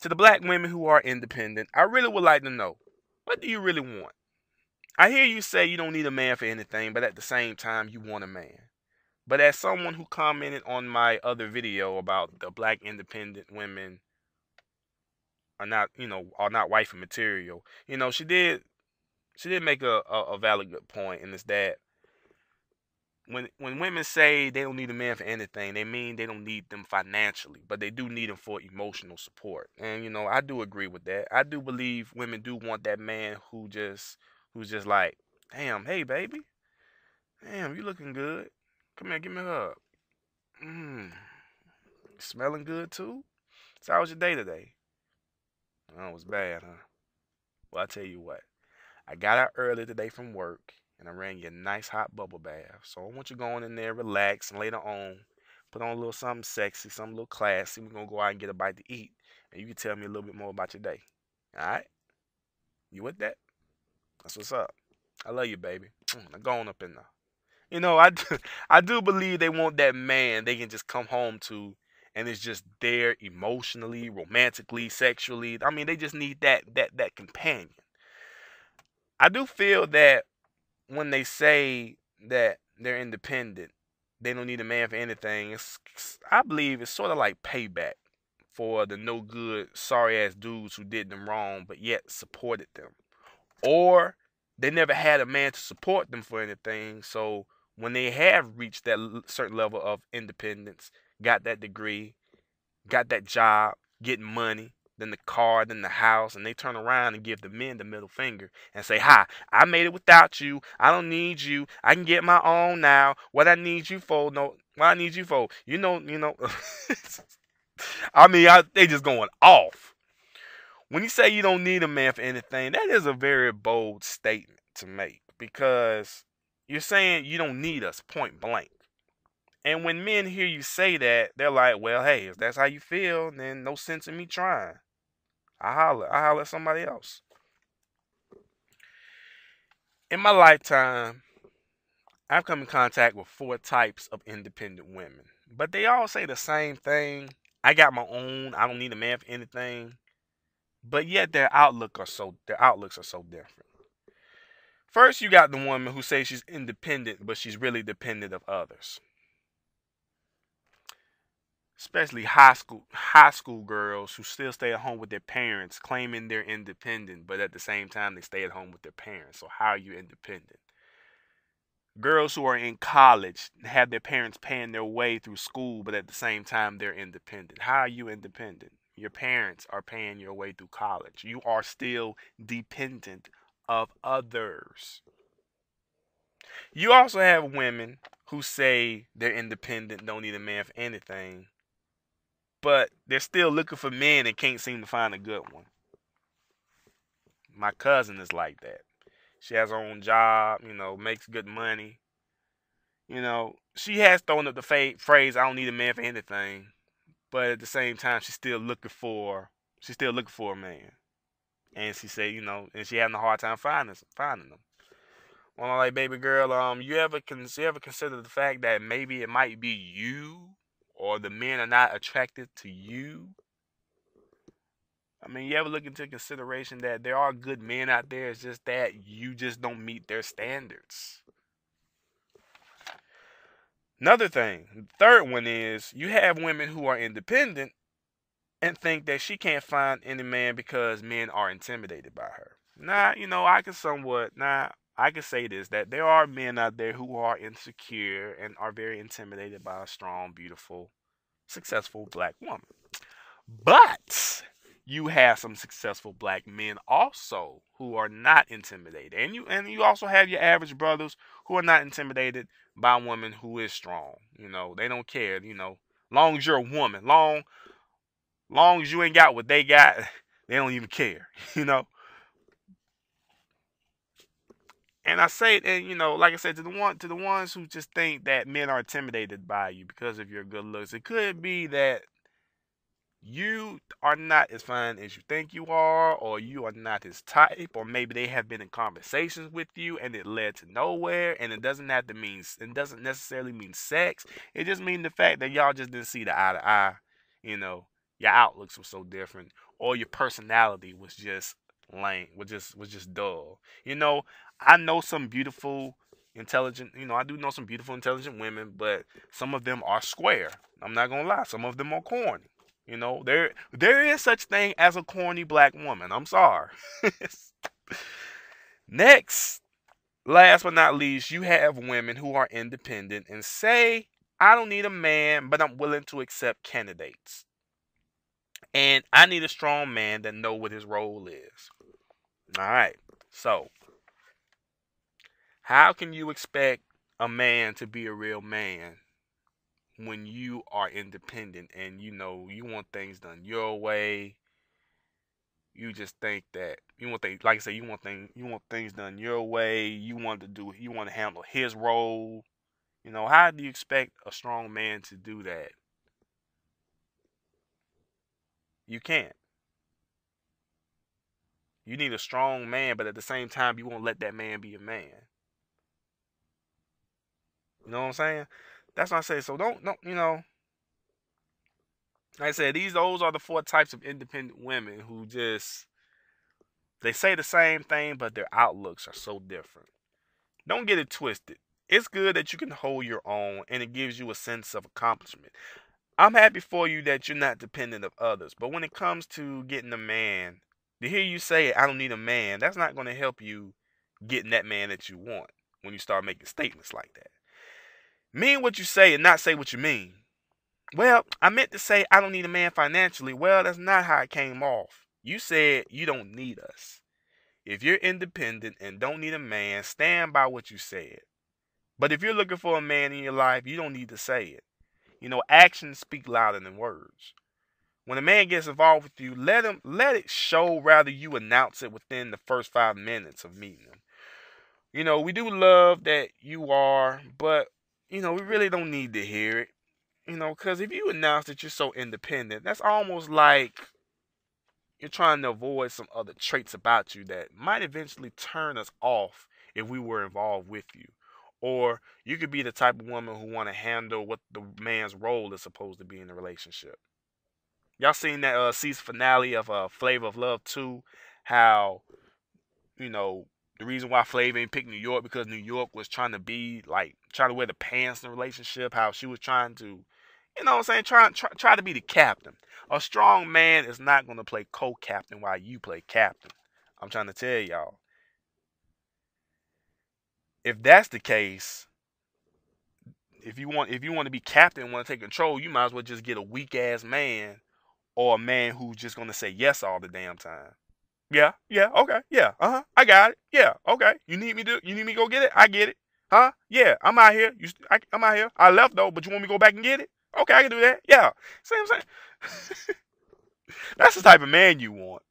To the black women who are independent, I really would like to know, what do you really want? I hear you say you don't need a man for anything, but at the same time, you want a man. But as someone who commented on my other video about the black independent women are not, are not wifey material, she did make a valid good point, and it's that when women say they don't need a man for anything, they mean they don't need them financially, but they do need them for emotional support. And I do agree with that. I do believe women do want that man who's just like, damn, hey baby, damn, you looking good. Come here, give me a hug. Mmm, smelling good too. So how was your day today? Oh, it was bad, huh? Well, I tell you what. I got out early today from work and I ran you a nice hot bubble bath. So I want you going in there, relax, and later on, put on a little something sexy, something a little classy. We're gonna go out and get a bite to eat. And you can tell me a little bit more about your day. Alright? You with that? That's what's up. I love you, baby. Now go on up in there. I do believe they want that man they can just come home to and it's just there emotionally, romantically, sexually. I mean, they just need that companion. I do feel that when they say that they're independent, they don't need a man for anything. I believe it's sort of like payback for the no good, sorry ass dudes who did them wrong, but yet supported them. Or they never had a man to support them for anything. So when they have reached that certain level of independence, got that degree, got that job, getting money, then the car, then the house, and they turn around and give the men the middle finger and say, "Hi, I made it without you. I don't need you. I can get my own now. What I need you for? No, what I need you for? You know." I mean, they just going off. When you say you don't need a man for anything, that is a very bold statement to make because you're saying you don't need us, point blank. And when men hear you say that, they're like, well, hey, if that's how you feel, then no sense in me trying. I holler at somebody else. In my lifetime, I've come in contact with four types of independent women. But they all say the same thing. I got my own, I don't need a man for anything. But yet their outlooks are so different. First, you got the woman who says she's independent, but she's really dependent of others. Especially high school girls who still stay at home with their parents claiming they're independent but at the same time they stay at home with their parents. So how are you independent? Girls who are in college have their parents paying their way through school but at the same time they're independent. How are you independent? Your parents are paying your way through college. You are still dependent of others. You also have women who say they're independent, don't need a man for anything, but they're still looking for men and can't seem to find a good one. My cousin is like that. She has her own job, makes good money. She has thrown up the phrase, "I don't need a man for anything," but at the same time, she's still looking for a man, and she say, and she having a hard time finding them. Well, I'm like, baby girl, you ever consider the fact that maybe it might be you, or the men are not attracted to you? I mean, you ever look into consideration that there are good men out there? It's just that you just don't meet their standards. Another thing, the third one is you have women who are independent and think that she can't find any man because men are intimidated by her. I can say this, that there are men out there who are insecure and are very intimidated by a strong, beautiful, successful black woman. But you have some successful black men also who are not intimidated. And you also have your average brothers who are not intimidated by a woman who is strong. They don't care, long as you're a woman, long as you ain't got what they got, they don't even care, you know. And I say it, and like I said, to the ones who just think that men are intimidated by you because of your good looks, it could be that you are not as fine as you think you are, or you are not his type, or maybe they have been in conversations with you and it led to nowhere. And it doesn't necessarily mean sex. It just means the fact that y'all just didn't see the eye to eye. You know, your outlooks were so different, or your personality was just lame, was just dull. You know, I know some beautiful, intelligent. I do know some beautiful, intelligent women, but some of them are square. I'm not gonna lie. Some of them are corny. There is such thing as a corny black woman. I'm sorry. Next, last but not least, you have women who are independent and say, I don't need a man, but I'm willing to accept candidates. And I need a strong man that know what his role is. All right. So, how can you expect a man to be a real man when you are independent and you want things done your way? You just think that you want things, like I say, you want things done your way. You want to handle his role. How do you expect a strong man to do that? You can't. You need a strong man, but at the same time, you won't let that man be a man. You know what I'm saying? That's what I say. So don't like I said, those are the four types of independent women who just they say the same thing, but their outlooks are so different. Don't get it twisted. It's good that you can hold your own and it gives you a sense of accomplishment. I'm happy for you that you're not dependent of others. But when it comes to getting a man, to hear you say, I don't need a man, that's not going to help you getting that man that you want when you start making statements like that. Mean what you say and not say what you mean. Well, I meant to say I don't need a man financially. Well, that's not how it came off. You said you don't need us. If you're independent and don't need a man, stand by what you said. But if you're looking for a man in your life, you don't need to say it. Actions speak louder than words. When a man gets involved with you, let it show rather you announce it within the first 5 minutes of meeting him. We do love that you are, but we really don't need to hear it. Because if you announce that you're so independent, that's almost like you're trying to avoid some other traits about you that might eventually turn us off if we were involved with you. Or you could be the type of woman who want to handle what the man's role is supposed to be in the relationship. Y'all seen that season finale of Flavor of Love 2? How, you know, the reason why Flavor ain't picked New York because New York was trying to be like trying to wear the pants in the relationship. How she was trying to, what I'm saying, try to be the captain. A strong man is not going to play co-captain while you play captain. I'm trying to tell y'all. If that's the case, if you want to be captain and want to take control, you might as well just get a weak ass man or a man who's just going to say yes all the damn time. Yeah, yeah, okay, yeah, I got it. Yeah, okay. You need me to go get it? I get it. Huh? Yeah, I'm out here. I'm out here. I left though, but you want me to go back and get it? Okay, I can do that. Yeah. See what I'm saying? That's the type of man you want.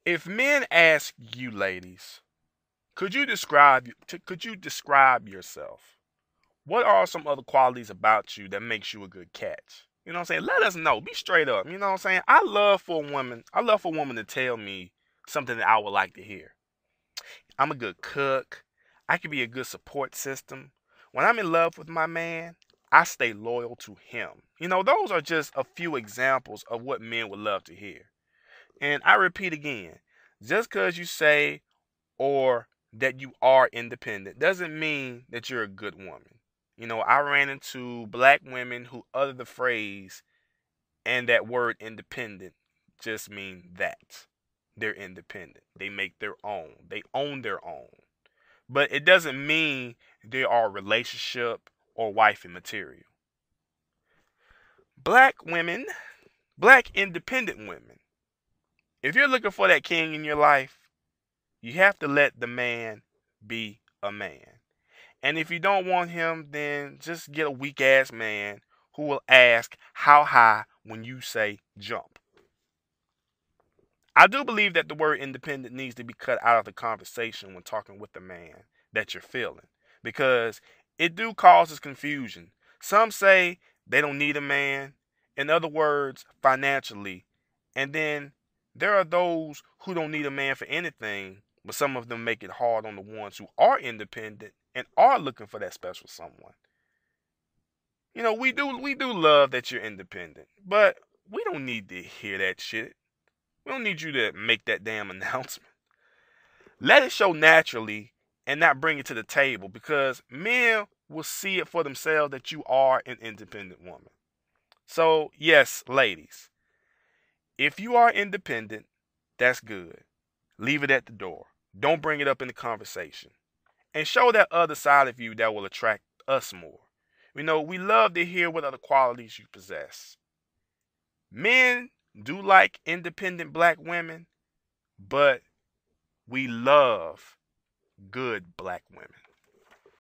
If men ask you, ladies, could you describe yourself? What are some other qualities about you that makes you a good catch? You know what I'm saying? Let us know. Be straight up. You know what I'm saying? I love for a woman to tell me something that I would like to hear. I'm a good cook. I can be a good support system. When I'm in love with my man, I stay loyal to him. Those are just a few examples of what men would love to hear. And I repeat again, just because you say or that you are independent doesn't mean that you're a good woman. I ran into black women who utter the phrase and that word independent just mean that. They're independent. They make their own. They own their own. But it doesn't mean they are relationship or wifey material. Black women, black independent women. If you're looking for that king in your life, you have to let the man be a man. And if you don't want him, then just get a weak ass man who will ask how high when you say jump. I do believe that the word independent needs to be cut out of the conversation when talking with the man that you're feeling because it do causes confusion. Some say they don't need a man, in other words, financially. And then there are those who don't need a man for anything, but some of them make it hard on the ones who are independent and are looking for that special someone. we do love that you're independent, but we don't need to hear that shit. We don't need you to make that damn announcement. Let it show naturally and not bring it to the table, because men will see it for themselves that you are an independent woman. So, yes, ladies, if you are independent, that's good. Leave it at the door. Don't bring it up in the conversation. And show that other side of you that will attract us more. We love to hear what other qualities you possess. Men do like independent black women, but we love good black women.